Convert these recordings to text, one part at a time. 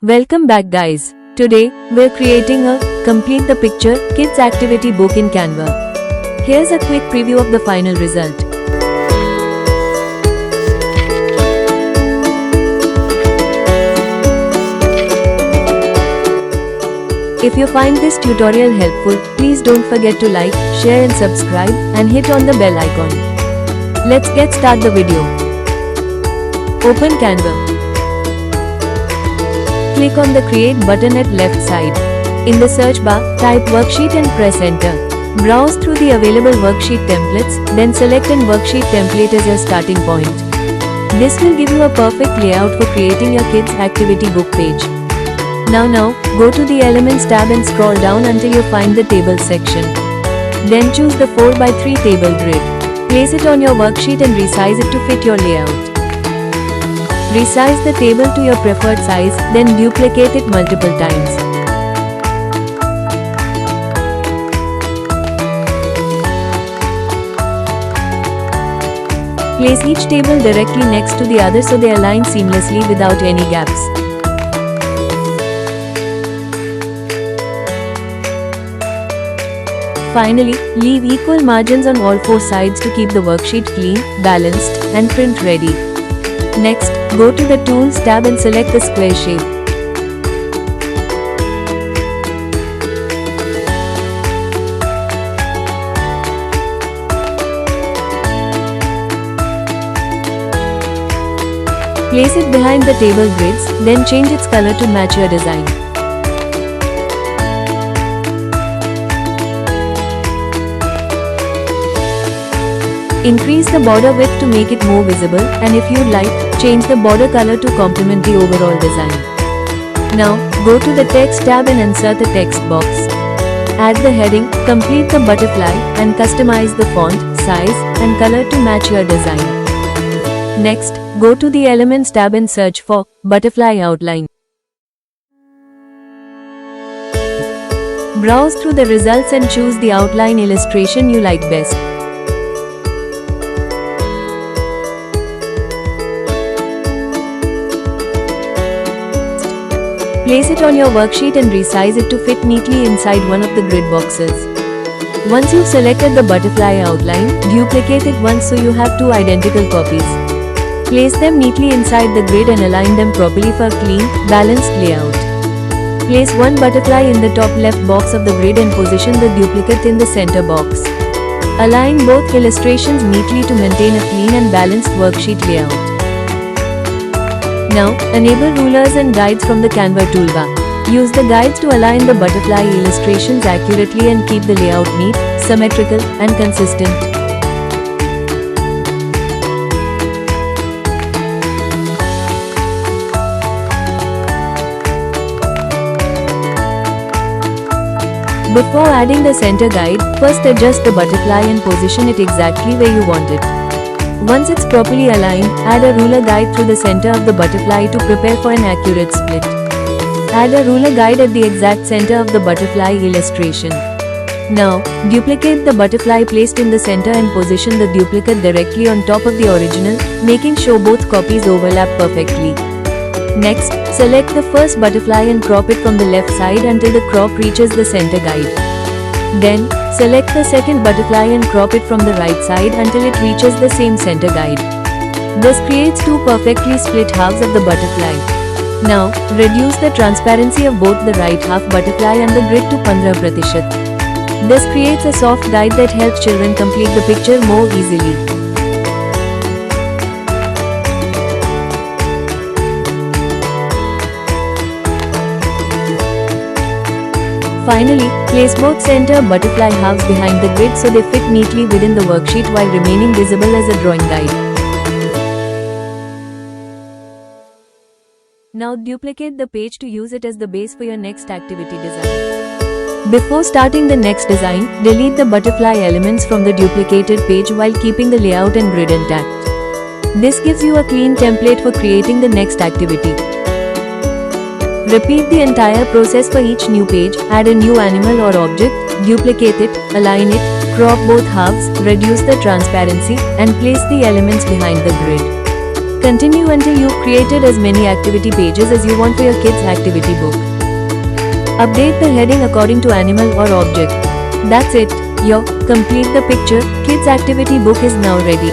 Welcome back guys. Today, we're creating a Complete the Picture Kids Activity book in Canva. Here's a quick preview of the final result. If you find this tutorial helpful, please don't forget to like, share and subscribe and hit on the bell icon. Let's get start the video. Open Canva. Click on the Create button at left side. In the search bar, type Worksheet and press Enter. Browse through the available worksheet templates, then select an worksheet template as your starting point. This will give you a perfect layout for creating your kids' activity book page. Now go to the Elements tab and scroll down until you find the Tables section. Then choose the 4x3 table grid. Place it on your worksheet and resize it to fit your layout. Resize the table to your preferred size, then duplicate it multiple times. Place each table directly next to the other so they align seamlessly without any gaps. Finally, leave equal margins on all four sides to keep the worksheet clean, balanced, and print ready. Next, go to the Tools tab and select the square shape. Place it behind the table grids, then change its color to match your design. Increase the border width to make it more visible, and if you'd like, change the border color to complement the overall design. Now, go to the Text tab and insert the text box. Add the heading, complete the butterfly, and customize the font, size, and color to match your design. Next, go to the Elements tab and search for Butterfly Outline. Browse through the results and choose the outline illustration you like best. Place it on your worksheet and resize it to fit neatly inside one of the grid boxes. Once you've selected the butterfly outline, duplicate it once so you have two identical copies. Place them neatly inside the grid and align them properly for a clean, balanced layout. Place one butterfly in the top left box of the grid and position the duplicate in the center box. Align both illustrations neatly to maintain a clean and balanced worksheet layout. Now, enable rulers and guides from the Canva toolbar. Use the guides to align the butterfly illustrations accurately and keep the layout neat, symmetrical, and consistent. Before adding the center guide, first adjust the butterfly and position it exactly where you want it. Once it's properly aligned, add a ruler guide through the center of the butterfly to prepare for an accurate split. Add a ruler guide at the exact center of the butterfly illustration. Now, duplicate the butterfly placed in the center and position the duplicate directly on top of the original, making sure both copies overlap perfectly. Next, select the first butterfly and crop it from the left side until the crop reaches the center guide. Then, select the second butterfly and crop it from the right side until it reaches the same center guide. This creates two perfectly split halves of the butterfly. Now, reduce the transparency of both the right half butterfly and the grid to 15%. This creates a soft guide that helps children complete the picture more easily. Finally, place both center butterfly halves behind the grid so they fit neatly within the worksheet while remaining visible as a drawing guide. Now duplicate the page to use it as the base for your next activity design. Before starting the next design, delete the butterfly elements from the duplicated page while keeping the layout and grid intact. This gives you a clean template for creating the next activity. Repeat the entire process for each new page. Add a new animal or object, duplicate it, align it, crop both halves, reduce the transparency, and place the elements behind the grid. Continue until you've created as many activity pages as you want for your kids' activity book. Update the heading according to animal or object. That's it. Your complete the picture kids activity book is now ready.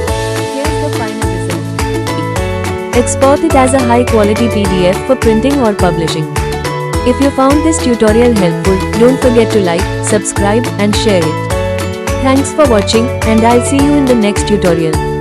Here's the final result. Export it as a high quality PDF for printing or publishing. If you found this tutorial helpful, don't forget to like, subscribe and share it. Thanks for watching and I'll see you in the next tutorial.